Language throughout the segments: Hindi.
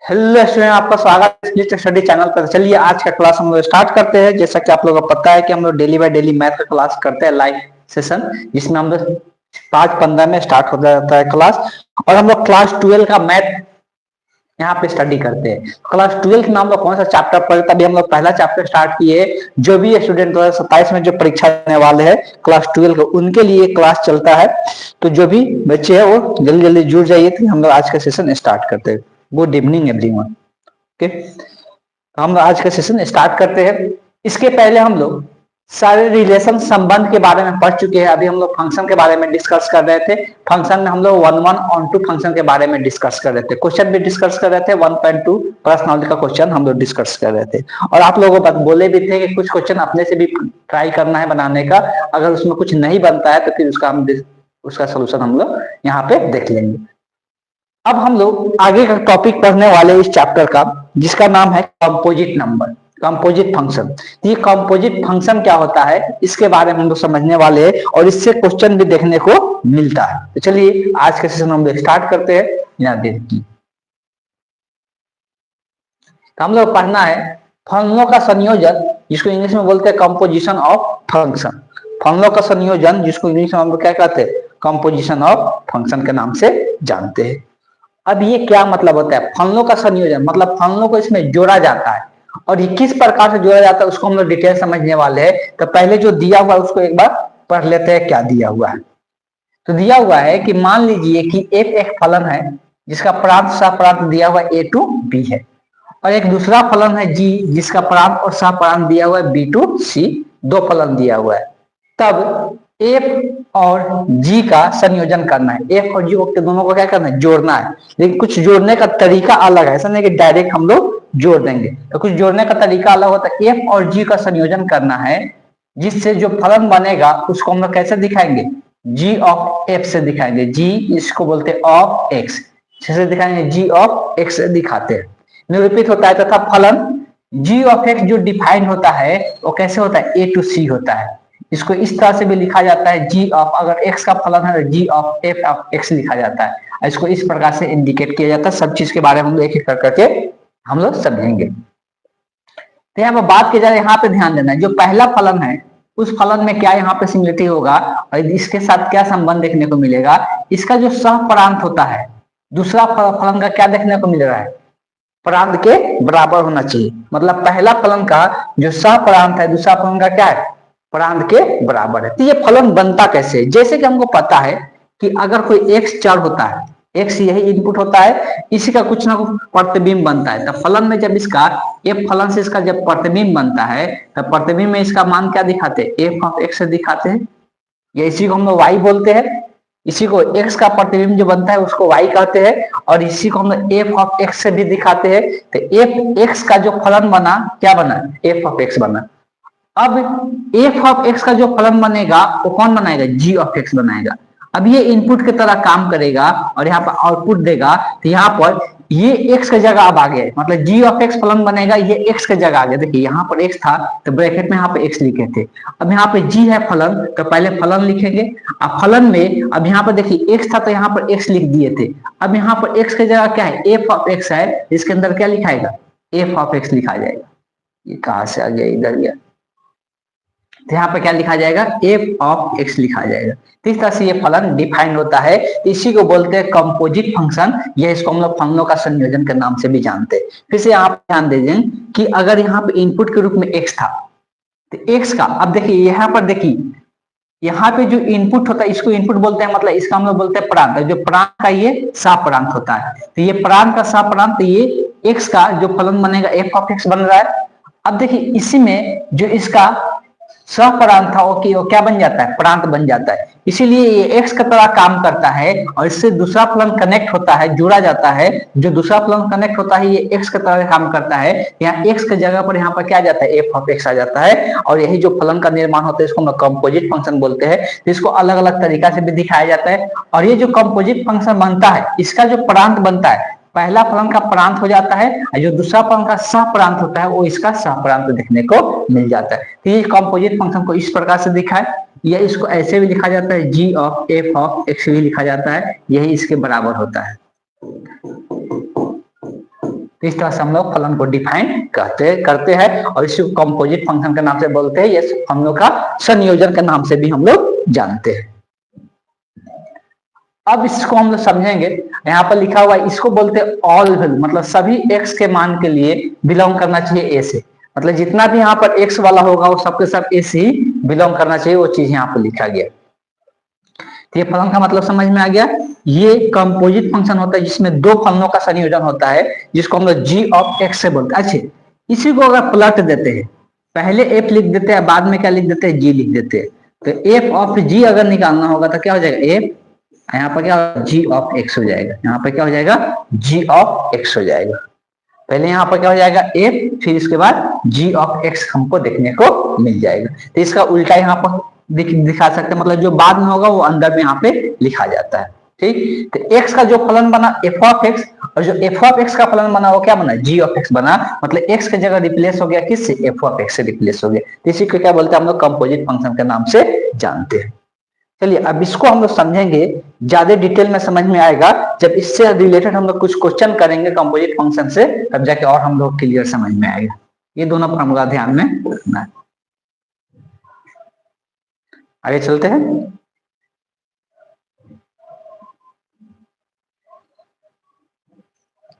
हेलो स्टूडेंट, आपका स्वागत है स्प्लिट स्टडी चैनल पर। चलिए आज का क्लास हम लोग स्टार्ट करते हैं। जैसा कि आप लोगों को पता है कि हम लोग डेली बाय डेली मैथ का क्लास करते हैं, लाइव सेशन, जिसमें हम लोग 5:15 में स्टार्ट हो जाता है क्लास। और हम लोग क्लास 12 का मैथ यहाँ पे स्टडी करते हैं। क्लास 12 में हम लोग कौन सा चैप्टर पढ़े? तभी हम लोग पहला चैप्टर स्टार्ट किए। जो भी स्टूडेंट 2027 में जो परीक्षा देने वाले हैं क्लास 12 को, उनके लिए क्लास चलता है। तो जो भी बच्चे हैं वो जल्दी जल्दी जुड़ जाइए, तो हम लोग आज का सेशन स्टार्ट करते हैं। Good evening everyone. ओके, हम आज का सेशन स्टार्ट करते हैं। इसके पहले हम लोग सारे रिलेशन संबंध के बारे में पढ़ चुके हैं। अभी हम लोग फंक्शन के बारे में डिस्कस कर रहे थे। फंक्शन में हम लोग 1 ऑन 2 फंक्शन के बारे में डिस्कस कर रहे थे। क्वेश्चन भी डिस्कस कर रहे थे। 1.2 पर्सनॉलिटी का क्वेश्चन हम लोग डिस्कस कर रहे थे। और आप लोगों को बोले भी थे कि कुछ क्वेश्चन अपने से भी ट्राई करना है बनाने का। अगर उसमें कुछ नहीं बनता है तो फिर उसका सोल्यूशन हम लोग यहाँ पे देख लेंगे। अब हम लोग आगे का टॉपिक पढ़ने वाले इस चैप्टर का, जिसका नाम है कंपोजिट नंबर, कंपोजिट फंक्शन। ये कंपोजिट फंक्शन क्या होता है इसके बारे में हम लोग समझने वाले हैं, और इससे क्वेश्चन भी देखने को मिलता है। तो चलिए आज के सेशन हम लोग स्टार्ट करते हैं बिना देर की। तो हम लोग पढ़ना है फंक्शनों का संयोजन, जिसको इंग्लिश में बोलते हैं कंपोजिशन ऑफ फंक्शन। फंक्शनों का संयोजन, जिसको इंग्लिश में हम लोग क्या कहते हैं? कंपोजिशन ऑफ फंक्शन के नाम से जानते हैं। अब ये क्या मतलब होता है फंक्शनों का संयोजन? मतलब फंक्शनों को इसमें जोड़ा जाता है, और ये किस प्रकार से जोड़ा जाता है उसको हम लोग डिटेल समझने वाले हैं। तो पहले जो दिया हुआ है उसको एक बार पढ़ लेते हैं, क्या दिया हुआ है। तो दिया हुआ है कि मान लीजिए कि f एक फलन है जिसका प्रांत सहप्रांत दिया हुआ a टू b है, और एक दूसरा फलन है g जिसका प्रांत और सहप्रांत दिया हुआ है b टू c। दो फलन दिया हुआ है। तब f और g का संयोजन करना है। f और g को दोनों को क्या करना है? जोड़ना है। लेकिन कुछ जोड़ने का तरीका अलग है, ऐसा नहीं कि डायरेक्ट हम लोग जोड़ देंगे। तो कुछ जोड़ने का तरीका अलग होता है। f और g का संयोजन करना है, जिससे जो फलन बनेगा उसको हम लोग कैसे दिखाएंगे? g ऑफ f से दिखाएंगे। g इसको बोलते हैं ऑफ x, से दिखाएंगे g ऑफ x से दिखाते हैं। निरूपित होता है तथा फलन g ऑफ x जो डिफाइंड होता है वो कैसे होता है? a टू c होता है। इसको इस तरह से भी लिखा जाता है g ऑफ, अगर x का फलन है तो g of f of x लिखा जाता है। इसको इस प्रकार से इंडिकेट किया जाता है। सब चीज के बारे में हम लोग एक एक करके हम लोग समझेंगे। तो यहाँ पर बात की जाए, यहाँ पे ध्यान देना है, जो पहला फलन है उस फलन में क्या यहाँ पे सिमिलरिटी होगा और इसके साथ क्या संबंध देखने को मिलेगा। इसका जो सहप्रांत होता है दूसरा फलन का क्या देखने को मिल रहा है? प्रांत के बराबर होना चाहिए। मतलब पहला फलन का जो सहप्रांत है दूसरा फलन का क्या है? प्रांत के बराबर है। तो ये फलन बनता कैसे है? जैसे कि हमको पता है कि अगर कोई x चर होता है, x यही इनपुट होता है, इसी का कुछ ना कुछ प्रतिबिंब बनता है। तो फलन में जब इसका f फलन से इसका जब प्रतिबिंब बनता है तो प्रतिबिंब में इसका मान क्या दिखाते हैं? f ऑफ x से दिखाते हैं, या इसी को हम लोग y बोलते हैं। इसी को x का प्रतिबिंब जो बनता है उसको y कहते हैं, और इसी को हम लोग f ऑफ x से भी दिखाते हैं। तो f x का जो फलन बना क्या बना? f ऑफ x बना। अब f ऑफ x का जो फलन बनेगा वो कौन बनाएगा? g ऑफ x बनाएगा। अब ये इनपुट की तरह काम करेगा और यहाँ पर आउटपुट देगा। तो यहाँ पर ये x की जगह अब आ गया, मतलब g ऑफ x फलन बनेगा, ये x की जगह आ गया। देखिए यहाँ पर x था तो ब्रैकेट में यहाँ पे x लिखे थे। अब यहाँ पे g है फलन, तो पहले फलन लिखेंगे। अब फलन में अब यहाँ पर देखिए x था तो यहाँ पर x लिख दिए थे। अब यहाँ पर x की जगह क्या है? f ऑफ x है, इसके अंदर क्या लिखाएगा? f ऑफ x लिखा जाएगा। ये कहाँ से आ गया? इधर गया। तो यहाँ पर क्या लिखा जाएगा? f ऑफ x लिखा जाएगा। तो इस तरह से ये फलन डिफाइंड होता है। इसी को बोलते हैं कंपोजिट फंक्शन। यह इसको हम लोग फंक्शनों का संयोजन के नाम से भी जानते हैं। फिर से यहाँ पे ध्यान दे दें कि अगर यहाँ पे इनपुट के रूप में x था तो x का, अब देखिए यहाँ पर देखिए यहाँ पे जो इनपुट होता है इसको इनपुट बोलते हैं, मतलब इसका हम लोग बोलते हैं प्रांत। जो प्रांत का ये सहप्रांत होता है, तो ये प्रांत का सहप्रांत, ये x का जो फलन बनेगा f ऑफ x बन रहा है। अब देखिए इसी में जो इसका सहप्रांत था वो क्या बन जाता है? प्रांत बन जाता है। इसीलिए ये x का तरह काम करता है और इससे दूसरा फलन कनेक्ट होता है, जुड़ा जाता है। जो दूसरा फलन कनेक्ट होता है ये x का तरह काम करता है। यहाँ x की जगह पर यहाँ पर क्या आ जाता है? f ऑफ x आ जाता है। और यही जो फलन का निर्माण होता है इसको हम कंपोजिट फंक्शन बोलते हैं। इसको अलग अलग तरीका से भी दिखाया जाता है। और ये जो कंपोजिट फंक्शन बनता है इसका जो प्रांत बनता है, पहला फलन का प्रांत हो जाता है और जो दूसरा फलन का सहप्रांत होता है वो इसका सहप्रांत देखने को मिल जाता है। तो ये कंपोजिट फंक्शन को इस प्रकार से दिखाए, या इसको ऐसे भी लिखा जाता है, g of f of x भी लिखा जाता है, यही इसके बराबर होता है। तो इस तरह से हम लोग फलन को डिफाइन करते हैं और इसको कंपोजिट फंक्शन के नाम से बोलते हैं। ये हम लोग का संयोजन के नाम से भी हम लोग जानते हैं। अब इसको हम लोग समझेंगे, यहाँ पर लिखा हुआ है इसको बोलते हैं ऑल वैल्यू, मतलब सभी x के मान के लिए बिलोंग करना चाहिए a से, मतलब जितना भी यहाँ पर x वाला होगा वो सबके सब a से ही बिलोंग करना चाहिए, वो चीज यहाँ पर लिखा गया। तो ये फलन का मतलब समझ में आ गया। ये कंपोजिट फंक्शन होता है जिसमें दो फलनों का संयोजन होता है, जिसको हम लोग g ऑफ x से बोलते हैं। अच्छा, इसी को अगर पलट देते हैं, पहले f लिख देते हैं, बाद में क्या लिख देते हैं, g लिख देते हैं, तो f ऑफ g अगर निकालना होगा तो क्या हो जाएगा, f यहाँ पर क्या g ऑफ x हो जाएगा, यहाँ पर क्या हो जाएगा, g ऑफ x हो जाएगा। पहले यहाँ पर क्या हो जाएगा f, फिर इसके बाद g ऑफ x हमको देखने को मिल जाएगा। तो इसका उल्टा यहाँ पर दिखा सकते हैं, मतलब जो बाद में होगा वो अंदर में यहाँ पे लिखा जाता है। ठीक, तो x का जो फलन बना f ऑफ x, और जो f ऑफ x का फलन बना वो क्या बना, g ऑफ x बना, मतलब x की जगह रिप्लेस हो गया किससे, f ऑफ x से रिप्लेस हो गया। तो इसी को क्या बोलते हैं हम लोग, कंपोजिट फंक्शन के नाम से जानते हैं। चलिए अब इसको हम लोग समझेंगे, ज्यादा डिटेल में समझ में आएगा जब इससे रिलेटेड हम लोग कुछ क्वेश्चन करेंगे कंपोजिट फंक्शन से, तब जाके और हम लोग क्लियर समझ में आएगा। ये दोनों फॉर्मूला ध्यान में रखना है। आगे चलते हैं।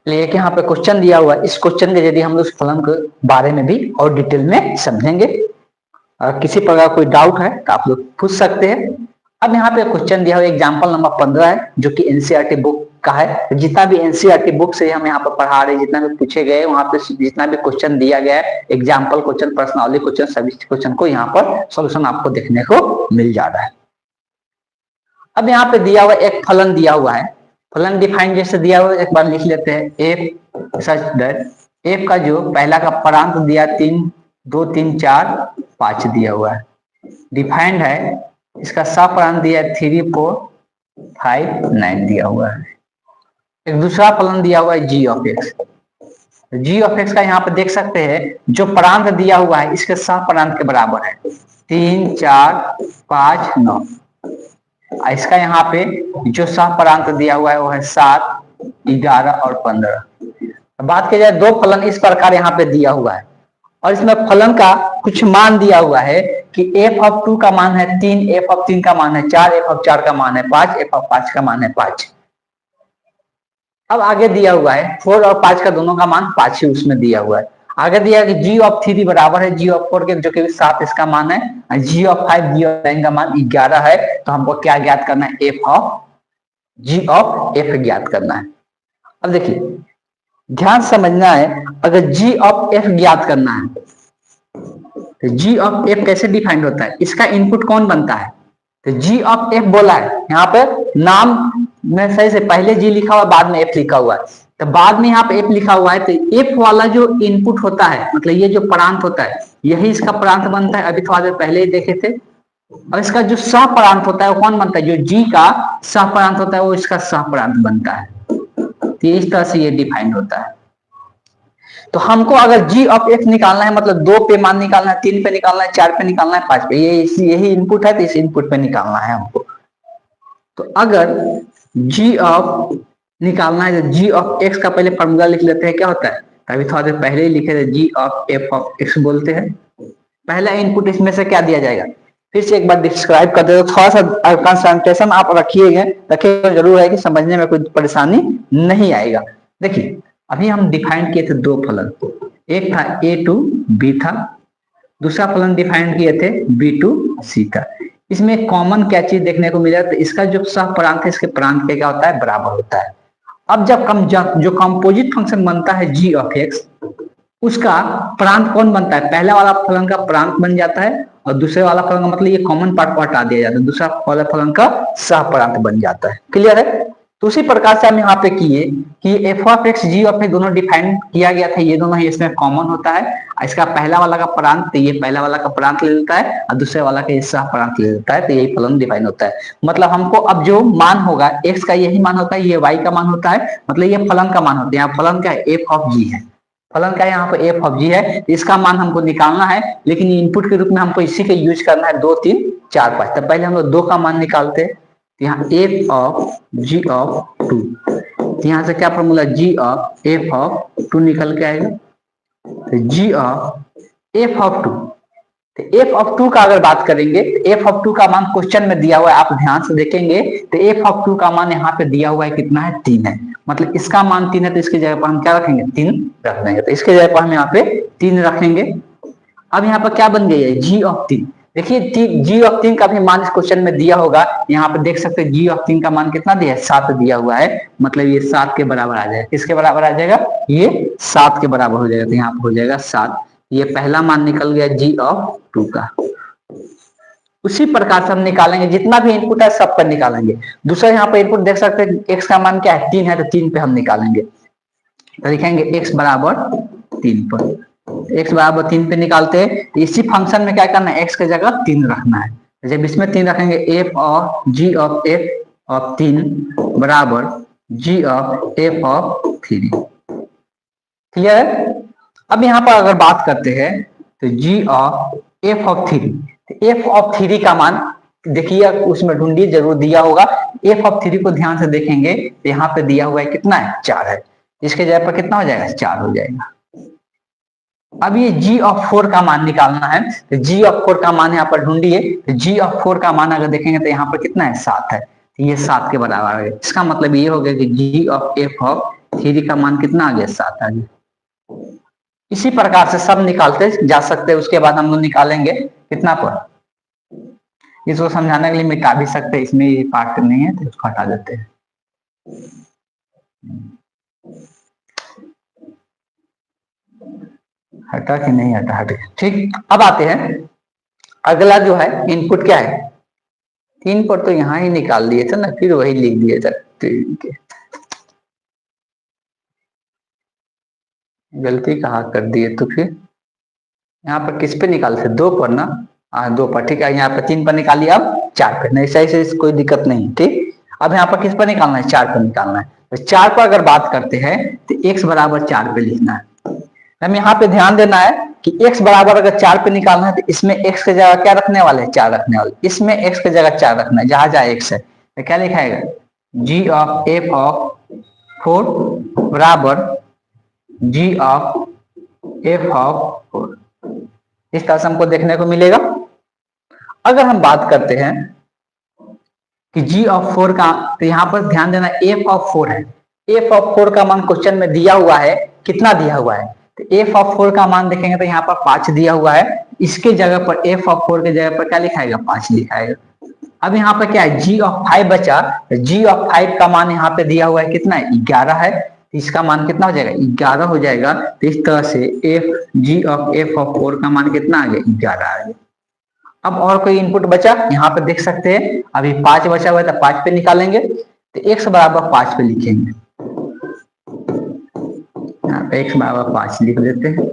लेकिन यहाँ पे क्वेश्चन दिया हुआ है, इस क्वेश्चन के यदि हम लोग फलन के बारे में भी और डिटेल में समझेंगे। अगर किसी प्रकार कोई डाउट है तो आप लोग पूछ सकते हैं। अब यहाँ पे क्वेश्चन दिया हुआ एग्जाम्पल नंबर 15 है, जो कि एनसीईआरटी बुक का है। जितना भी एनसीईआरटी बुक से हम यहाँ पर पढ़ा रहे हैं, जितना भी पूछे गए वहां पे जितना भी क्वेश्चन दिया गया है, एग्जाम्पल क्वेश्चन, पर्सनली क्वेश्चन, सभी क्वेश्चन को यहाँ पर सोल्यूशन आपको देखने को मिल जा रहा है। अब यहाँ पे दिया हुआ एक फलन दिया हुआ है, फलन डिफाइन जैसे दिया हुआ एक बार लिख लेते हैं। एफ सच दैट, एफ का जो पहला का प्रांत दिया 3, 2, 3, 4, 5 दिया हुआ है, डिफाइंड है। इसका सप्रांत दिया 3, 4, 5, 9 दिया हुआ है। एक दूसरा फलन दिया हुआ है g of x। g of x का यहाँ पे देख सकते हैं जो प्रांत दिया हुआ है इसके सप्रांत के बराबर है, 3, 4, 5, 9। इसका यहाँ पे जो सप्रांत दिया हुआ है वो है 7, 11 और 15। बात की जाए दो फलन इस प्रकार यहाँ पे दिया हुआ है, और इसमें फलन का कुछ मान दिया हुआ है कि f ऑफ 2 का मान है 3, f ऑफ 3 का मान है 4, f ऑफ 4 का मान है 5, f ऑफ 5 का मान है 5। अब आगे दिया हुआ है 4 और 5 का दोनों का मान 5 ही उसमें दिया हुआ है। आगे दिया है कि g ऑफ 3 बराबर है g ऑफ 4 के, जो कि 7 इसका मान है, g ऑफ 5, g ऑफ 9 का मान 11 है। तो हमको क्या ज्ञात करना है, f of g of f ज्ञात करना है। अब देखिए ध्यान समझना है, अगर g ऑफ f ज्ञात करना है तो g ऑफ f कैसे डिफाइंड होता है, इसका इनपुट कौन बनता है, तो g ऑफ f बोला है, यहाँ पे नाम में सही से पहले g लिखा हुआ बाद में f लिखा हुआ है, तो बाद में यहाँ पे f लिखा हुआ है, तो f वाला जो इनपुट होता है, मतलब ये जो प्रांत होता है यही इसका प्रांत बनता है। अभी थोड़ा देर पहले ही देखे थे। और इसका जो सहप्रांत होता है वो कौन बनता है, जो g का सहप्रांत होता है वो इसका सहप्रांत बनता है। तो इस तरह से ये डिफाइंड होता है। तो हमको अगर g ऑफ x निकालना है, मतलब 2 पे मान निकालना है, 3 पे निकालना है, 4 पे निकालना है, 5 पे, यही इनपुट है, तो इस इनपुट पे निकालना है हमको। तो अगर g ऑफ निकालना है तो g ऑफ x का पहले फॉर्मूला लिख लेते हैं, क्या होता है, अभी थोड़ा देर पहले ही लिखे थे, g of f of x बोलते हैं। पहला इनपुट इसमें से क्या दिया जाएगा, फिर से एक बार डिस्क्राइब कर दे, थोड़ा सा कंसंट्रेशन आप रखिएगा जरूर है कि समझने में कोई परेशानी नहीं आएगा। देखिए अभी हम डिफाइन किए थे 2 फलन, एक था a2 b था, दूसरा फलन डिफाइन किए थे b2 c था। इसमें कॉमन क्या चीज देखने को मिला, तो इसका जो सहप्रांत है इसके प्रांत के क्या होता है, बराबर होता है। अब जब जो कंपोजिट फंक्शन बनता है g ऑफ x, उसका प्रांत कौन बनता है, पहला वाला फलन का प्रांत बन जाता है, और दूसरे वाला फलन का मतलब ये कॉमन पार्ट को हटा दिया जाता है, दूसरा वाला फलन का सहप्रांत बन जाता है। क्लियर है। तो उसी प्रकार से हम यहाँ पे किए कि f of x g of x दोनों डिफाइन किया गया था, ये दोनों ही इसमें कॉमन होता है। इसका पहला वाला का प्रांत, तो ये पहला वाला का प्रांत ले लेता है, और दूसरे वाला का सहप्रांत ले लेता है, तो यही फलन डिफाइन होता है। मतलब हमको अब जो मान होगा x का यही मान होता है, ये y का मान होता है, मतलब ये फलन का मान होता है। यहाँ फलन का f ऑफ g है, फलन का यहाँ पे f ऑफ g है, इसका मान हमको निकालना है, लेकिन इनपुट के रूप में हमको इसी का यूज करना है 2, 3, 4, 5। तो पहले हम लोग 2 का मान निकालते हैं, यहाँ f ऑफ g ऑफ 2, तो यहाँ से क्या formula, G of F of two निकल के आएगा। तो जी ऑफ एफ ऑफ टू, तो एफ ऑफ टू का अगर बात करेंगे तो एफ ऑफ टू का मान क्वेश्चन में दिया हुआ है, आप ध्यान से देखेंगे तो एफ ऑफ टू का मान यहाँ पे दिया हुआ है कितना है, 3 है। मतलब इसका मान 3 है तो इसकी जगह पर हम क्या रखेंगे, 3 रख देंगे। तो इसके जगह पर हम यहाँ पे 3 रखेंगे। अब यहाँ पर क्या बन गई है, जी ऑफ 3। देखिए जी ऑफ 3 का भी मान इस क्वेश्चन में दिया होगा, यहाँ पे देख सकते हैं जी ऑफ 3 का मान कितना दिया है, 7 दिया हुआ है। मतलब ये 7 के बराबर आ जाएगा। किसके बराबर आ जाएगा, ये 7 के बराबर हो जाएगा। तो यहाँ पे हो जाएगा 7। ये पहला मान निकल गया जी ऑफ 2 का। उसी प्रकार से हम निकालेंगे, जितना भी इनपुट है सब पर निकालेंगे। दूसरा यहाँ पर इनपुट देख सकते हैं, एक्स का मान क्या है, 3 है, तो 3 पे हम निकालेंगे। तो लिखेंगे एक्स बराबर 3 पर। एक्स बराबर 3 पे निकालते हैं। इसी फंक्शन में क्या करना है, एक्स की जगह 3 रखना है। जब इसमें 3 रखेंगे, f of g of F of 3 बराबर g of F of 3। Clear है। अब यहाँ पर अगर बात करते हैं तो जी of F of 3, f of 3 का मान देखिए, उसमें ढूंढिए, जरूर दिया होगा। एफ ऑफ 3 को ध्यान से देखेंगे तो यहाँ पे दिया हुआ है कितना है, 4 है। इसके जगह पर कितना हो जाएगा, 4 हो जाएगा। अब ये जी ऑफ 4 का मान निकालना है। तो जी ऑफ 4 का मान यहाँ पर ढूंढिए। तो जी ऑफ 4 का मान अगर देखेंगे तो यहाँ पर कितना है, 7 है। तो ये 7 के बराबर है। इसका मतलब ये हो गया कि जी ऑफ एफ ऑफ 3 का मान कितना आ गया, 7 आ गया। इसी प्रकार से सब निकालते जा सकते हैं। उसके बाद हम लोग निकालेंगे कितना पर, इसको समझाने के लिए मिटा भी सकते हैं, इसमें ये पार्ट नहीं है तो इसको हटा देते हैं। हटा कि नहीं हटा, हटे, ठीक। अब आते हैं, अगला जो है इनपुट क्या है, 3 पर तो यहां ही निकाल दिए थे ना, फिर वही लिख दिए थे। ठीक है, गलती कहाँ कर दिए, तो फिर यहाँ पर किस पे निकालते, 2 पर ना, हाँ 2 पर, ठीक है। यहाँ पर 3 पर निकालिए, अब 4 पर, नहीं सही से कोई दिक्कत नहीं, ठीक। अब यहाँ पर किस पर निकालना है, 4 पर निकालना है। तो 4 पर अगर बात करते हैं तो x बराबर 4 पे लिखना है। हम यहाँ पे ध्यान देना है कि x बराबर अगर 4 पे निकालना है तो इसमें x की जगह क्या रखने वाले हैं, 4 रखने वाले। इसमें x की जगह 4 रखना है, जहां जहां x है। तो क्या लिखाएगा, g ऑफ f ऑफ 4 बराबर g ऑफ f ऑफ 4। इस तरह से हमको देखने को मिलेगा। अगर हम बात करते हैं कि g ऑफ 4 का, तो यहाँ पर ध्यान देना f ऑफ 4 है। f ऑफ 4 का मान क्वेश्चन में दिया हुआ है, कितना दिया हुआ है, तो f ऑफ 4 का मान देखेंगे तो यहाँ पर 5 दिया हुआ है। इसके जगह पर f ऑफ 4 के जगह पर क्या लिखाएगा, 5 लिखाएगा। अब यहाँ पर क्या है, g ऑफ 5 बचा। g ऑफ 5 का मान यहाँ पे दिया हुआ है कितना है, 11 है। इसका मान कितना हो जाएगा, 11 हो जाएगा। तो इस तरह से g ऑफ f ऑफ 4 का मान कितना आ गया, 11 आ गया। अब और कोई इनपुट बचा, यहाँ पे देख सकते हैं अभी 5 बचा हुआ है, तो 5 पे निकालेंगे। तो x बराबर 5 पे लिखेंगे, यहाँ पे x बराबर 5 लिख देते हैं।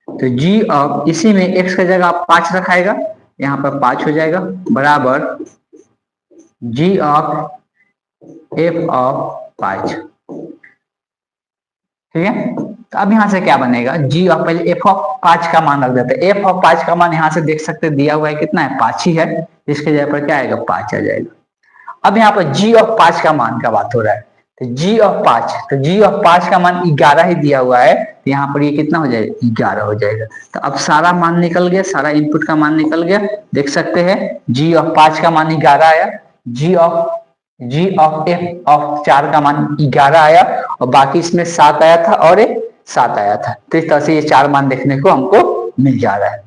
तो g ऑफ, इसी में x की जगह 5 रखाएगा, यहाँ पर 5 हो जाएगा, बराबर g ऑफ f ऑफ 5। ठीक है। तो अब यहाँ से क्या बनेगा, g ऑफ, पहले f ऑफ 5 का मान रख देते हैं। f ऑफ 5 का मान यहाँ से देख सकते हैं दिया हुआ है कितना है, 5 ही है। इसके जगह पर क्या आएगा, 5 आ जाएगा। अब यहाँ पर g ऑफ 5 का मान का बात हो रहा है। तो g ऑफ 5, तो g ऑफ 5 का मान 11 ही दिया हुआ है। तो यहाँ पर ये कितना हो जाएगा, 11 हो जाएगा। तो अब सारा मान निकल गया, सारा इनपुट का मान निकल गया। देख सकते हैं g ऑफ 5 का मान 11 आया, g ऑफ f ऑफ 4 का मान 11 आया, और बाकी इसमें 7 आया था और 7 आया था। तो इस तरह से ये 4 मान देखने को हमको मिल जा रहा है,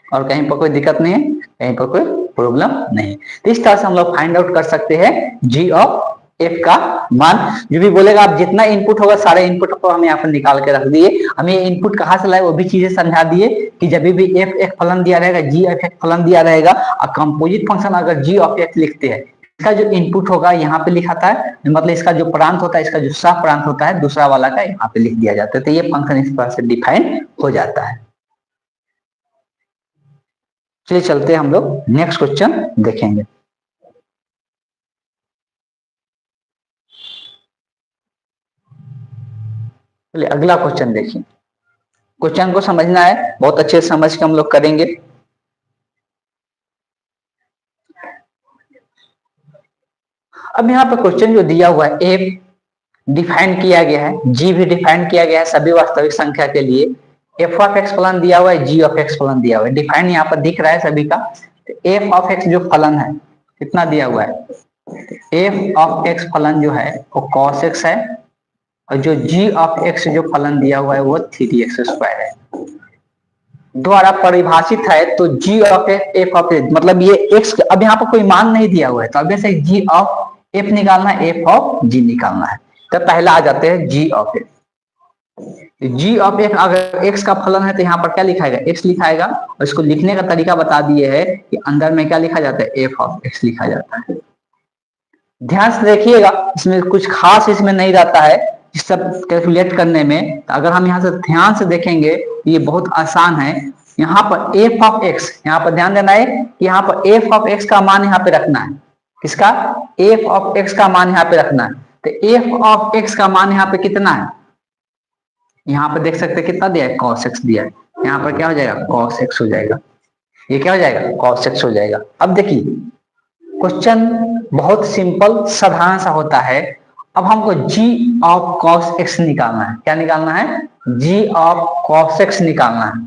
और कहीं पर कोई दिक्कत नहीं है, कहीं पर कोई प्रॉब्लम नहीं। तो इस तरह से हम लोग फाइंड आउट कर सकते हैं g ऑफ f का मान। जो भी बोलेगा, आप जितना इनपुट होगा सारे इनपुट को हम यहाँ पर निकाल के रख दिए। हमें इनपुट कहाँ से लाए वो भी चीजें समझा दिए कि जब भी f एक फलन दिया रहेगा, g ऑफ एक फलन दिया रहेगा, और कंपोजिट फंक्शन अगर g ऑफ x लिखते हैं, इसका जो इनपुट होगा यहाँ पे लिखा था, मतलब इसका जो प्रांत होता है, इसका जो सह प्रांत होता है दूसरा वाला का, यहाँ पे लिख दिया जाता है। तो ये फंक्शन इस तरह से डिफाइन हो जाता है। चलिए चलते हैं, हम लोग नेक्स्ट क्वेश्चन देखेंगे। चलिए अगला क्वेश्चन देखिए। क्वेश्चन को समझना है, बहुत अच्छे से समझ के हम लोग करेंगे। अब यहाँ पे क्वेश्चन जो दिया हुआ है, डिफाइन किया गया है, जी भी डिफाइन किया गया है सभी वास्तविक संख्या के लिए। एफ ऑफ एक्स फलन दिया हुआ है, जी ऑफ एक्स फलन दिया हुआ है, डिफाइन यहाँ पर दिख रहा है सभी का। एफ ऑफ एक्स जो फलन है कितना दिया हुआ है, एफ ऑफ एक्स फलन जो है वो cos x है, और जो g ऑफ x जो फलन दिया हुआ है वो 3x² है, द्वारा परिभाषित है। तो g of f of x मतलब ये x, अब यहाँ पर कोई मान नहीं दिया हुआ है तो अब से g ऑफ f निकालना है, f ऑफ g निकालना है। तो पहला आ जाते हैं g of f। g of f अगर x का फलन है तो यहाँ पर क्या लिखाएगा, x लिखाएगा, और इसको लिखने का तरीका बता दिए है कि अंदर में क्या लिखा जाता है, f ऑफ x लिखा जाता है। ध्यान से देखिएगा, इसमें कुछ खास इसमें नहीं रहता है इस सब कैलकुलेट करने में। तो अगर हम यहाँ से ध्यान से देखेंगे ये बहुत आसान है। यहाँ पर एफ ऑफ एक्स, यहाँ पर ध्यान देना है कि यहाँ पर एफ ऑफ एक्स का मान यहाँ पे रखना है, किसका, एफ ऑफ एक्स का मान यहाँ पे रखना है। तो एफ ऑफ एक्स का मान यहाँ पे कितना है, यहाँ पे देख सकते हैं कितना दिया है, cos x दिया है। यहाँ पर क्या हो जाएगा, cos x हो जाएगा, ये क्या हो जाएगा, cos x हो जाएगा। अब देखिए क्वेश्चन बहुत सिंपल साधारण सा होता है। अब हमको g ऑफ cos x निकालना है, क्या निकालना है, g ऑफ cos x निकालना है।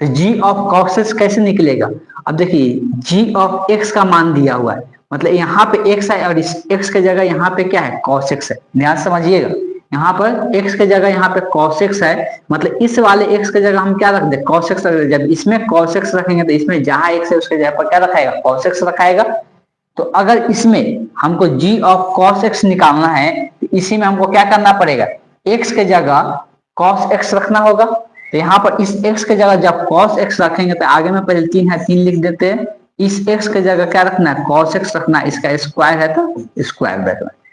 तो g ऑफ cos x कैसे निकलेगा, अब देखिए g ऑफ x का मान दिया हुआ है, मतलब यहाँ पे x है और इस x के जगह यहाँ पे क्या है, cos x है। ध्यान समझिएगा, यहाँ पर x के जगह यहाँ पे cos x है, मतलब इस वाले x के जगह हम क्या रख दे, cos x रख दे। जब इसमें cos x रखेंगे तो इसमें जहां x है उसके जगह पर क्या रखाएगा, cos x रखाएगा। तो अगर इसमें हमको g ऑफ cos x निकालना है तो इसी में हमको क्या करना पड़ेगा, x के जगह cos x रखना होगा। तो यहाँ पर इस x के जगह जब cos x रखेंगे तो आगे में पहले 3 है, 3 लिख देते हैं। इस x के जगह क्या रखना है, cos x रखना है, इसका स्क्वायर है तो स्क्वायर रखना है।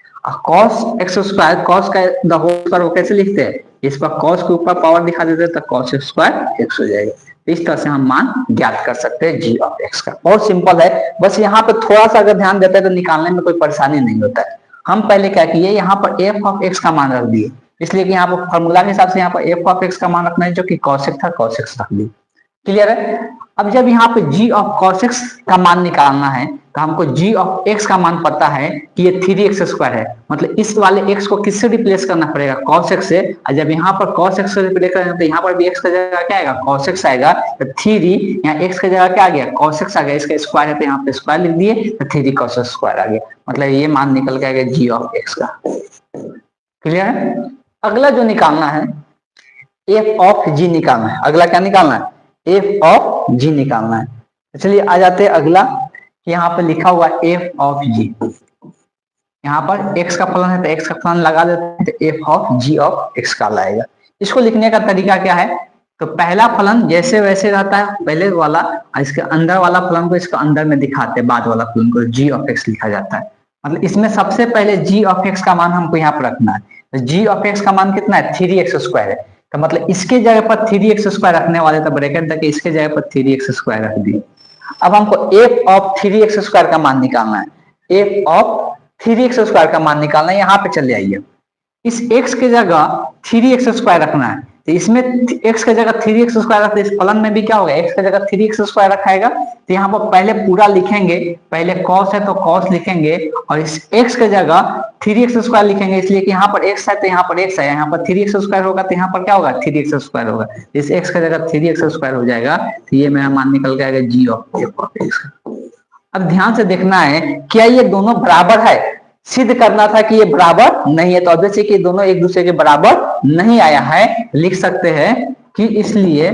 cos x स्क्वायर, cos का द होल स्क्वायर वो कैसे लिखते हैं, इस पर cos के ऊपर पावर दिखा देते हैं तो cos स्क्वायर x हो जाएगा। तो इस तरह से हम मान ज्ञात कर सकते हैं g ऑफ x का। बहुत सिंपल है, बस यहाँ पे थोड़ा सा अगर ध्यान देते हैं तो निकालने में कोई परेशानी नहीं होता है। हम पहले क्या किए, यहाँ पर f ऑफ x का मान रख दिए, इसलिए कि यहाँ पर फॉर्मूला के हिसाब से यहाँ पर f ऑफ x का मान रखना है जो कि cos x था, cos x रख दिए। क्लियर है। अब जब यहाँ पे g ऑफ cos x का मान निकालना है तो हमको g ऑफ x का मान पता है कि ये 3x² है, मतलब इस वाले x को किससे रिप्लेस करना पड़ेगा, cos x से। और जब यहाँ पर cos x से रिप्लेस करेंगे तो यहाँ पर भी x का जगह क्या आएगा, cos x आएगा। तो 3 यहाँ x का जगह क्या आ गया, cos x आ गया, इसका स्क्वायर है तो यहाँ पे स्क्वायर लिख दिए तो 3 cos स्क्वायर आ गया, मतलब ये मान निकल के आएगा g ऑफ x का। क्लियर है। अगला जो निकालना है f ऑफ g निकालना है। अगला क्या निकालना है, f ऑफ g निकालना है। चलिए आ जाते हैं अगला, यहाँ पे लिखा हुआ f ऑफ g। यहाँ पर x का फलन है तो x का फलन लगा देते हैं तो f of g of x का लाएगा। इसको लिखने का तरीका क्या है, तो पहला फलन जैसे वैसे रहता है पहले वाला, इसके अंदर वाला फलन को इसके अंदर में दिखाते हैं, बाद वाला फलन को g ऑफ x लिखा जाता है। मतलब इसमें सबसे पहले g ऑफ x का मान हमको यहाँ पर रखना है। तो g ऑफ x का मान कितना है, 3x² है। तो मतलब इसके जगह पर 3x² रखने वाले तो ब्रैकेट तक इसके जगह पर 3x² रख दिए। अब हमको f ऑफ 3x² का मान निकालना है, f ऑफ 3x² का मान निकालना है। यहाँ पे चले आइए, इस x के जगह 3x² रखना है, तो इसमें x के जगह 3x² रखते, इस फलन में भी क्या होगा, x के जगह 3x² रखाएगा। तो यहाँ पर पहले पूरा लिखेंगे, पहले cos है तो cos लिखेंगे, और इस x के जगह 3x² लिखेंगे, इसलिए कि यहाँ पर x है तो यहाँ पर x है, यहाँ पर 3x² होगा तो यहाँ पर क्या होगा, 3x² होगा। इस x के जगह 3x² हो जाएगा, तो ये मेरा मान निकल के आएगा g ऑफ x। अब ध्यान से देखना है, क्या ये दोनों बराबर है, सिद्ध करना था कि ये बराबर नहीं है, तो ऑब्वियस है कि दोनों एक दूसरे के बराबर नहीं आया है। लिख सकते हैं कि इसलिए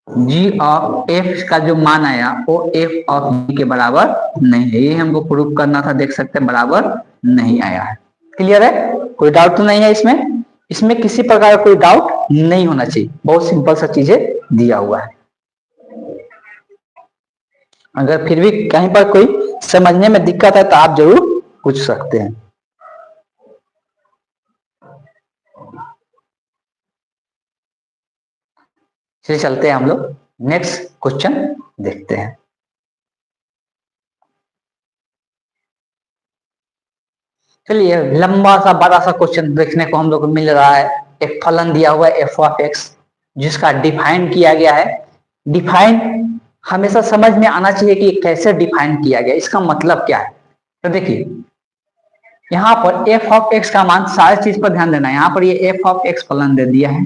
g ऑफ f का जो मान आया वो f ऑफ g के बराबर नहीं है। ये हमको प्रूव करना था, देख सकते हैं बराबर नहीं आया है। क्लियर है, कोई डाउट तो नहीं है इसमें, इसमें किसी प्रकार का कोई डाउट नहीं होना चाहिए, बहुत सिंपल सा चीजें दिया हुआ है। अगर फिर भी कहीं पर कोई समझने में दिक्कत है तो आप जरूर पूछ सकते हैं। चलिए चलते हैं हम लोग नेक्स्ट क्वेश्चन देखते हैं। चलिए लंबा सा बड़ा सा क्वेश्चन देखने को हम लोग को मिल रहा है। एक फलन दिया हुआ है f ऑफ x जिसका डिफाइन किया गया है। डिफाइन हमेशा समझ में आना चाहिए कि कैसे डिफाइन किया गया, इसका मतलब क्या है। तो देखिए यहाँ पर एफ ऑफ एक्स का मान, सारी चीज पर ध्यान देना है। यहाँ पर ये एफ ऑफ एक्स फलन दे दिया है,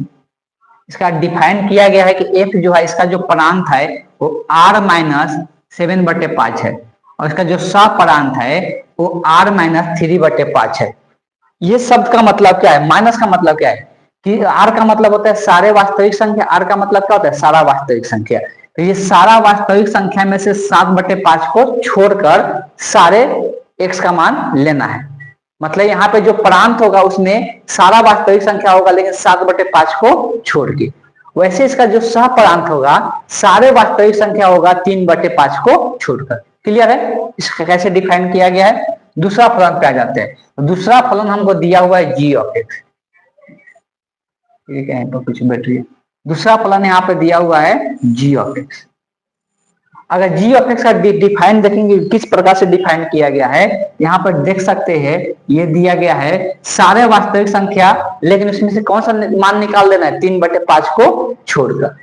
इसका डिफाइन किया गया है कि एफ जो है इसका जो प्रांत है वो r माइनस 7/5 है, और इसका जो सप्रांत है वो r माइनस 3/5 है। ये शब्द का मतलब क्या है, माइनस का मतलब क्या है कि r का मतलब होता है सारे वास्तविक संख्या, r का मतलब क्या होता है सारा वास्तविक संख्या। तो ये सारा वास्तविक संख्या में से 7/5 को छोड़कर सारे x का मान लेना है। मतलब यहाँ पे जो प्रांत होगा उसमें सारा वास्तविक संख्या होगा लेकिन 7/5 को छोड़ के। वैसे इसका जो सहप्रांत होगा सारे वास्तविक संख्या होगा 3/5 को छोड़कर। क्लियर है? इसका कैसे डिफाइन किया गया है। दूसरा फलन पे आ जाते हैं। तो दूसरा फलन हमको दिया हुआ है जी ऑफ एक्स। ठीक है, तो कुछ बैठिए। दूसरा फलन यहाँ पे दिया हुआ है जी ऑफ एक्स। अगर जी ऑफ एक्स का डिफाइन देखेंगे किस प्रकार से डिफाइन किया गया है, यहाँ पर देख सकते हैं ये दिया गया है सारे वास्तविक संख्या, लेकिन उसमें से कौन सा मान निकाल देना है 3/5 को छोड़कर।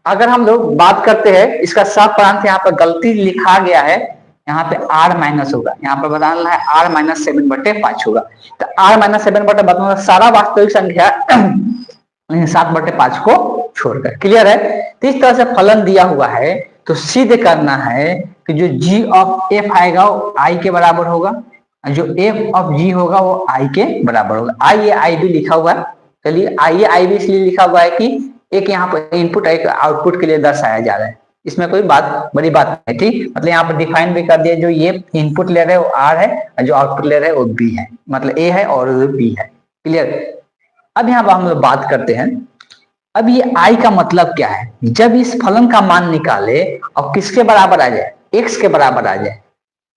अगर हम लोग बात करते हैं इसका सप्रांत, यहाँ पर गलती लिखा गया है, यहाँ पे r माइनस होगा, यहाँ पर बताना है r माइनस 7/5 होगा। तो r माइनस 7/5 सारा वास्तविक संख्या 7/5 को छोड़कर। क्लियर है? तो इस तरह से फलन दिया हुआ है, तो सिद्ध करना है कि जो g ऑफ f आएगा वो i के बराबर होगा, जो f ऑफ g होगा वो i के बराबर होगा। i भी लिखा हुआ है। चलिए i भी इसलिए लिखा हुआ है कि एक यहाँ पर इनपुट एक आउटपुट के लिए दर्शाया जा रहा है, इसमें कोई बड़ी बात नहीं। ठीक, मतलब यहाँ पर डिफाइन भी कर दिया, जो ये इनपुट ले रहे हैं वो r है और जो आउटपुट ले रहे हैं वो b है, मतलब a है और b है। क्लियर? अब यहाँ पर हम लोग बात करते हैं, अब ये i का मतलब क्या है। जब इस फलन का मान निकाले और किसके बराबर आ जाए, x के बराबर आ जाए।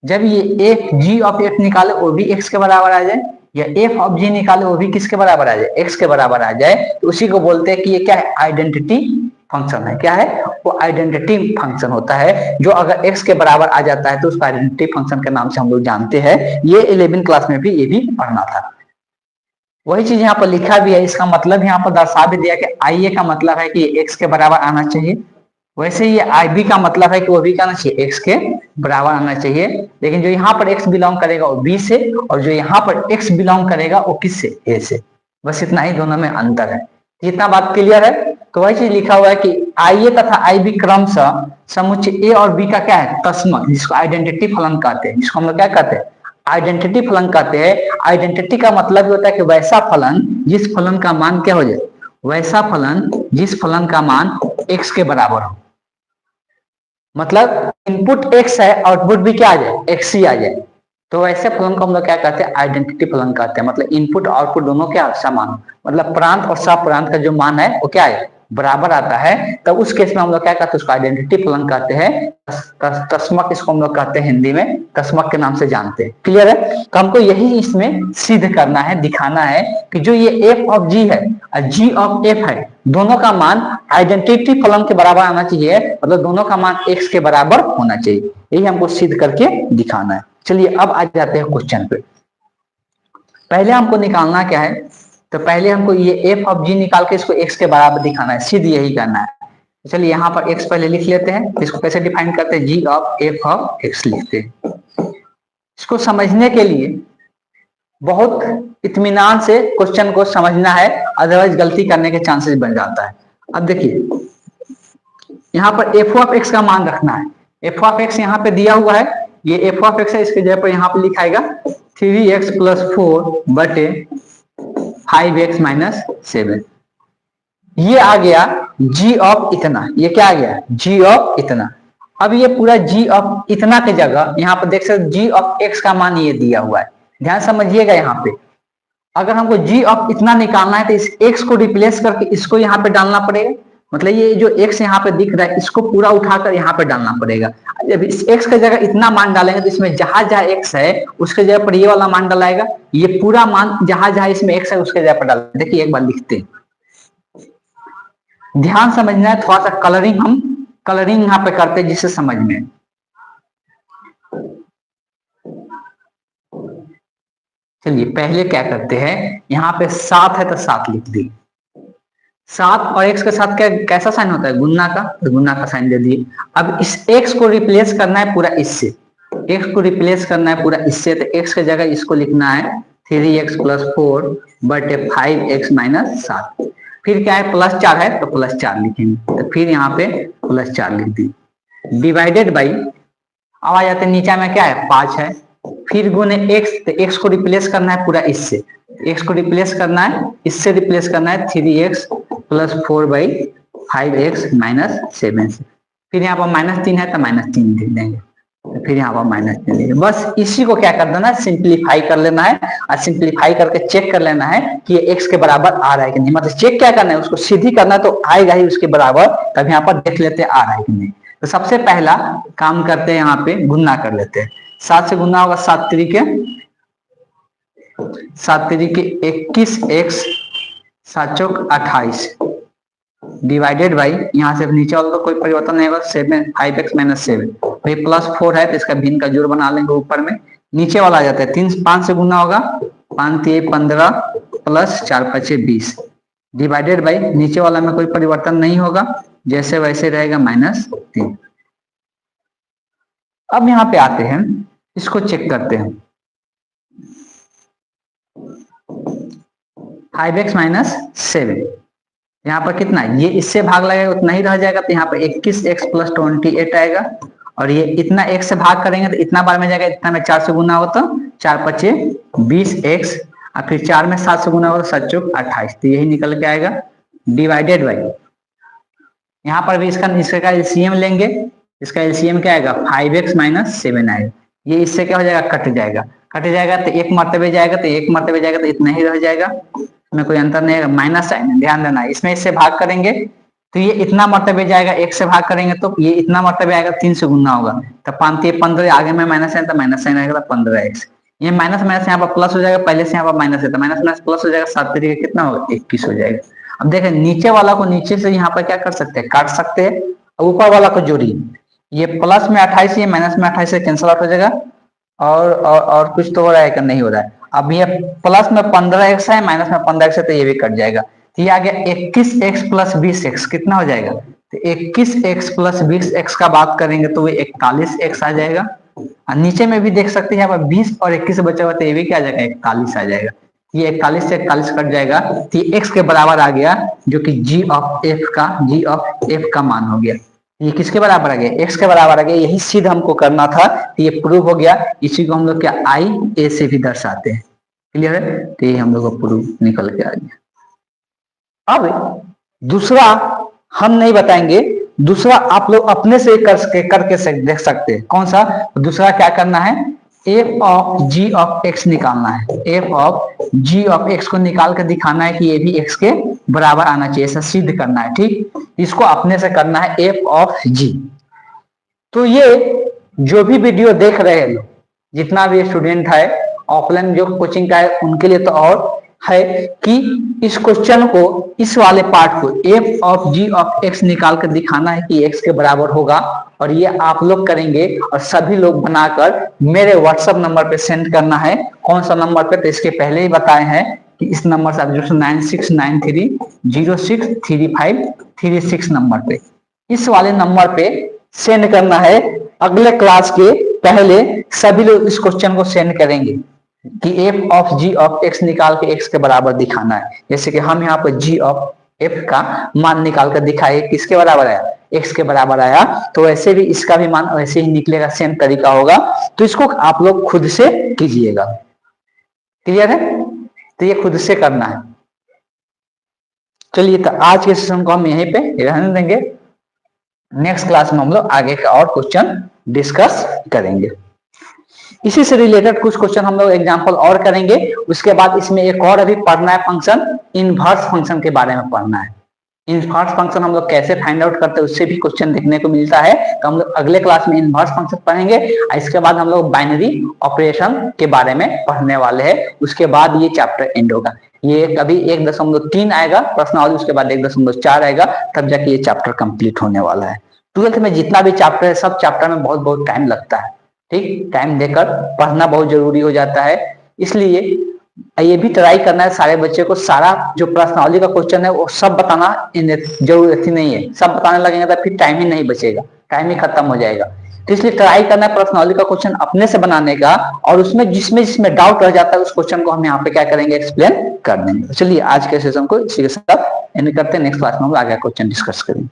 जब ये f g ऑफ f निकाले वो भी x के बराबर आ जाए, या f ऑफ g निकाले वो भी किसके बराबर आ जाए, x के बराबर आ जाए, तो उसी को बोलते हैं कि ये क्या है, आइडेंटिटी फंक्शन है। क्या है वो? आइडेंटिटी फंक्शन होता है, जो अगर x के बराबर आ जाता है तो उसको आइडेंटिटी फंक्शन के नाम से हम लोग जानते हैं। ये 11वीं क्लास में भी ये भी पढ़ना था। वही चीज यहाँ पर लिखा भी है, इसका मतलब यहाँ पर दर्शा भी दिया कि IA का मतलब है कि x के बराबर आना चाहिए। वैसे ये IB का मतलब है कि वो भी क्या आना चाहिए, x के बराबर आना चाहिए। लेकिन जो यहाँ पर x बिलोंग करेगा वो b से, और जो यहाँ पर x बिलोंग करेगा वो किस से, a से। बस इतना ही दोनों में अंतर है। इतना बात क्लियर है? तो वही चीज लिखा हुआ है कि IA तथा IB क्रमशः समुच्चय a और b का क्या है, तस्मक, जिसको आइडेंटिटी फलन कहते हैं, जिसको हम लोग क्या कहते हैं, आइडेंटिटी फलन कहते हैं। आइडेंटिटी का मतलब होता है कि वैसा फलन जिस फलन का मान क्या हो जाए, वैसा फलन जिस फलन का मान x के बराबर हो। मतलब इनपुट x है, आउटपुट भी क्या आ जाए, x ही आ जाए। तो वैसे फलन को हम लोग क्या कहते हैं, आइडेंटिटी फलन कहते हैं। मतलब इनपुट आउटपुट दोनों क्या समान, मतलब प्रांत और सप्रांत का जो मान है वो क्या है, बराबर आता है। तब उस केस में हम लोग क्या कहते हैं, उसको आइडेंटिटी फलन कहते हैं। तस्मक इसको हम लोग कहते हैं, हिंदी में तस्मक के नाम से जानते हैं। क्लियर है? तो हमको यही इसमें सिद्ध करना है, दिखाना है कि जो ये f ऑफ g है और g ऑफ f है, दोनों का मान आइडेंटिटी फलन के बराबर आना चाहिए, मतलब दोनों का मान x के बराबर होना चाहिए। यही हमको सिद्ध करके दिखाना है। चलिए अब आ जाते हैं क्वेश्चन पे। पहले हमको निकालना क्या है, तो पहले हमको ये f ऑफ g निकाल के इसको x के बराबर दिखाना है, सिद्ध यही करना है। चलिए यहाँ पर x पहले लिख लेते हैं, इसको कैसे डिफाइन करते हैं, g of f of x लिखते हैं। इसको समझने के लिए बहुत इत्मीनान से क्वेश्चन को समझना है, अदरवाइज गलती करने के चांसेस बन जाता है। अब देखिए यहाँ पर f ऑफ x का मान रखना है। f ऑफ x यहाँ पे दिया हुआ है, ये f ऑफ x है, इसके जगह पर यहाँ पे लिखाएगा 3x + 4 बटे 5x - 7। ये आ गया g ऑफ इतना, ये क्या आ गया, g ऑफ इतना। अब ये पूरा g ऑफ इतना के जगह यहाँ पर देख सकते g ऑफ x का मान ये दिया हुआ है। ध्यान समझिएगा, यहाँ पे अगर हमको g ऑफ इतना निकालना है तो इस x को रिप्लेस करके इसको यहाँ पे डालना पड़ेगा। मतलब ये जो x यहाँ पे दिख रहा है इसको पूरा उठाकर यहाँ पे डालना पड़ेगा। जब इस x के जगह इतना मान डालेंगे तो इसमें जहां जहां x है उसके जगह पर ये वाला मान डालाएगा, ये पूरा मान जहां जहां इसमें x है उसके जगह पर डाल। देखिए एक बार लिखते हैं, ध्यान समझना है, थोड़ा सा कलरिंग हम कलरिंग यहाँ पे करते हैं जिससे समझ में। चलिए पहले क्या करते हैं, यहाँ पे 7 है तो 7 लिख दी। 7 और x के साथ क्या कैसा साइन होता है, गुणा का, तो गुणा का साइन दे दिए। अब इस x को रिप्लेस करना है पूरा इससे, एक्स को रिप्लेस करना है पूरा इससे, तो एक्स की जगह इसको लिखना है 3x + 4 बटे 5x - 7। फिर क्या है, +4 है तो +4 लिखेंगे, तो फिर यहाँ पे +4 लिख दी, डिवाइडेड बाई, अब आ जाते हैं नीचे में क्या है 5 है, फिर गुने x, तो x को रिप्लेस करना है पूरा इससे, x को रिप्लेस करना है इससे, रिप्लेस करना है 3x + 4/5x - 7 से, फिर यहाँ पर -3 है तो -3 लिख देंगे, तो फिर यहाँ पर -3 लिखेंगे। बस इसी को क्या कर देना है, सिंप्लीफाई कर लेना है, और सिंप्लीफाई करके चेक कर लेना है कि ये x के बराबर आ रहा है कि नहीं, मतलब चेक क्या करना है, उसको सीधी करना है तो आएगा ही उसके बराबर, तब यहाँ पर देख लेते आ रहा है कि नहीं। तो सबसे पहला काम करते हैं, यहाँ पे गुना कर लेते हैं, 7 से गुना होगा 7 तरीके 21x 7 चौक 28 डिवाइडेड बाई, यहाँ से नीचे वाला तो कोई परिवर्तन नहीं होगा, 5x - 7, भाई +4 है तो इसका भिन्न का जोड़ बना लेंगे ऊपर में, नीचे वाला आ जाता है 5 से गुना होगा 5 × 15 + 4 × 5 20 डिवाइडेड बाई, नीचे वाला में कोई परिवर्तन नहीं होगा, जैसे वैसे रहेगा -3। अब यहाँ पे आते हैं, इसको चेक करते हैं, 5x - 7 यहाँ पर कितना, ये इससे भाग लगेगा उतना ही रह जाएगा, तो यहाँ पर 21x + 28 आएगा, और ये इतना x से भाग करेंगे तो इतना बार में जाएगा, इतना में 4 से गुना होगा तो 4 × 5 20x, और फिर 4 में 7 से गुना होगा तो 7 चौक 28, तो यही निकल के आएगा, डिवाइडेड बाई, यहाँ पर भी इसका एलसीएम लेंगे, इसका एलसीएम क्या आएगा 5x - 7 आएगा, ये इससे क्या हो जाएगा, कट जाएगा तो एक मर्तबे जाएगा, तो एक मर्तबे जाएगा तो इतना ही रह जाएगा, इसमें कोई अंतर नहीं है, माइनस साइन ध्यान देना, इसमें इससे भाग करेंगे तो ये इतना मर्तबे जाएगा, एक से भाग करेंगे तो ये इतना मर्तबे आएगा, 3 से गुना होगा, तो 5 × 15 आगे में माइनस है तो माइनस साइन आएगा, 15x, ये माइनस माइनस यहाँ पर प्लस हो जाएगा, पहले से यहाँ पर माइनस है तो माइनस माइनस प्लस हो जाएगा, 7 तरीके कितना होगा 21 हो जाएगा। अब देखें नीचे वाला को नीचे से यहाँ पर क्या कर सकते हैं, काट सकते हैं, ऊपर वाला को जोड़िए, ये प्लस में 28, ये माइनस में 28 से कैंसिल आउट हो जाएगा, और कुछ तो हो रहा है कि नहीं हो रहा है, अब ये प्लस में 15x है, माइनस में 15x है, तो ये भी कट जाएगा, तो ये आ गया 21x + 20x कितना हो जाएगा, तो 21x + 20x का बात करेंगे तो वो 41x आ जाएगा, और नीचे में भी देख सकते हैं यहाँ पर 20 और 21 बचा हुआ, तो ये भी क्या आ जाएगा 41 आ जाएगा, ये 41 से 41 कट जाएगा, तो ये x के बराबर आ गया, जो कि g ऑफ f का मान हो गया, ये किसके बराबर आ गया, x के बराबर आ गया, यही सिद्ध हमको करना था, तो ये प्रूव हो गया, इसी को हम लोग क्या i a से भी दर्शाते हैं, क्लियर है, तो ये हम लोग को प्रूव निकल के आ गया। अब दूसरा हम नहीं बताएंगे, दूसरा आप लोग अपने से करके देख सकते हैं, कौन सा, दूसरा क्या करना है, f of g of x निकालना है, f of g of x को निकाल कर दिखाना है कि ये भी x के बराबर आना चाहिए, ऐसा सिद्ध करना है, ठीक, इसको अपने से करना है f ऑफ g। तो ये जो भी वीडियो देख रहे हैं लोग, जितना भी स्टूडेंट है ऑफलाइन जो कोचिंग का है, उनके लिए तो और है कि इस क्वेश्चन को, इस वाले पार्ट को f of g of x निकाल कर दिखाना है कि x के बराबर होगा, और ये आप लोग करेंगे और सभी लोग बनाकर मेरे व्हाट्सएप नंबर पे सेंड करना है। कौन सा नंबर पे, तो इसके पहले ही बताए हैं कि इस नंबर से 9693063536 नंबर पे, इस वाले नंबर पे सेंड करना है। अगले क्लास के पहले सभी लोग इस क्वेश्चन को सेंड करेंगे कि f of g of x निकाल के x के बराबर दिखाना है, जैसे कि हम यहाँ पर g ऑफ f का मान निकाल कर दिखाए, किसके बराबर आया, x के बराबर आया, तो वैसे भी इसका भी मान वैसे ही निकलेगा, सेम तरीका होगा, तो इसको आप लोग खुद से कीजिएगा, क्लियर है, तो ये खुद से करना है। चलिए, तो आज के सेशन को हम यहीं पे रहने देंगे, नेक्स्ट क्लास में हम लोग आगे का और क्वेश्चन डिस्कस करेंगे। इसी से रिलेटेड कुछ क्वेश्चन हम लोग एग्जांपल और करेंगे, उसके बाद इसमें एक और अभी पढ़ना है फंक्शन, इनवर्स फंक्शन के बारे में पढ़ना है। इनवर्स फंक्शन हम लोग कैसे फाइंड आउट करते हैं, उससे भी क्वेश्चन देखने को मिलता है, तो हम लोग अगले क्लास में इनवर्स फंक्शन पढ़ेंगे। इसके बाद हम लोग बाइनरी ऑपरेशन के बारे में पढ़ने वाले हैं, उसके बाद ये चैप्टर एंड होगा। ये कभी 1.3 आएगा प्रश्नावली, उसके बाद 1.4 आएगा, तब जाके ये चैप्टर कंप्लीट होने वाला है। 12th में जितना भी चैप्टर है, सब चैप्टर में बहुत बहुत टाइम लगता है, ठीक, टाइम देकर पढ़ना बहुत जरूरी हो जाता है, इसलिए ये भी ट्राई करना है सारे बच्चे को, सारा जो प्रश्नावली का क्वेश्चन है वो सब बताना जरूरत ही नहीं है, सब बताने लगेंगे तो फिर टाइम ही नहीं बचेगा, टाइम ही खत्म हो जाएगा। तो इसलिए ट्राई करना है पर्सनॉलिटी का क्वेश्चन अपने से बनाने का, और उसमें जिसमें जिसमें डाउट रह जाता है उस क्वेश्चन को हम यहाँ पे क्या करेंगे, एक्सप्लेन कर देंगे। चलिए आज के सेशन को इसी के साथ एंड करते हैं, नेक्स्ट क्लास में हम आगे क्वेश्चन डिस्कस करेंगे।